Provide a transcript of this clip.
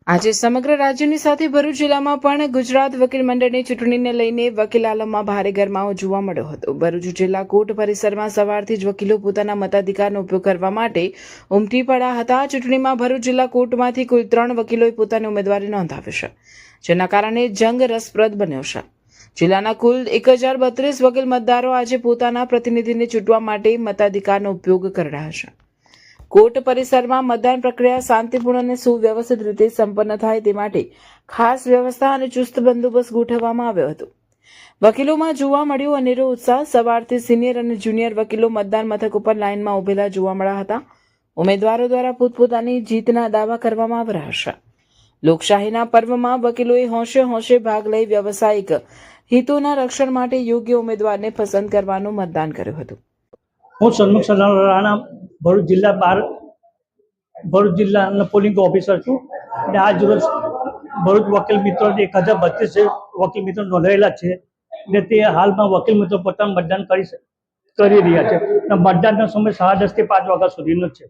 આજે સમગ્ર રાજ્યની સાથે ભરૂચ જિલ્લામાં પણ ગુજરાત વકીલ મંડળની ચૂંટણીને લઈને વકીલ આલમમાં ભારે ગરમાવો જોવા મળ્યો હતો। ભરૂચ જિલ્લા કોર્ટ પરિસરમાં સવારથી જ વકીલો પોતાના મતાધિકારનો ઉપયોગ કરવા માટે ઉમટી પડ્યા હતા। ચૂંટણીમાં ભરૂચ જિલ્લા કોર્ટમાંથી કુલ 3 વકીલોએ પોતાની ઉમેદવારી નોંધાવી છે, જેના કારણે જંગ રસપ્રદ બન્યો છે। જિલ્લાના કુલ 1032 વકીલ મતદારો આજે પોતાના પ્રતિનિધિને ચૂંટવા માટે મતાધિકારનો ઉપયોગ કરી રહ્યા છે। કોર્ટ પરિસરમાં મતદાન પ્રક્રિયા શાંતિપૂર્ણ અને સુવ્યવસ્થિત રીતે સંપન્ન થાય તે માટે ખાસ વ્યવસ્થા અને ચુસ્ત બંદોબસ્ત ગોઠવવામાં આવ્યો હતો। વકીલોમાં જોવા મળ્યો અનેરો ઉત્સાહ। સવારથી સિનિયર અને જુનિયર વકીલો મતદાન મથક ઉપર લાઇનમાં ઉભેલા જોવા મળ્યા હતા। ઉમેદવારો દ્વારા પોતપોતાની જીતના દાવા કરવામાં આવી રહ્યા છે। લોકશાહીના પર્વમાં વકીલોએ હોંશે હોંશે ભાગ લઈ વ્યવસાયિક હિતોના રક્ષણ માટે યોગ્ય ઉમેદવારને પસંદ કરવાનું મતદાન કર્યું હતું। હું સન્મુખ સલામ રાણા ભરૂચ જિલ્લા ભરૂચ જિલ્લાના પોલિંગ ઓફિસર છું અને આજ રોજ ભરૂચ વકીલ મિત્રો 1032 વકીલ મિત્રો નોંધાયેલા છે અને તે હાલમાં વકીલ મિત્રો પોતાનું મતદાન કરી રહ્યા છે અને મતદાનનો સમય 10:30 થી 5 વાગ્યા સુધીનો છે।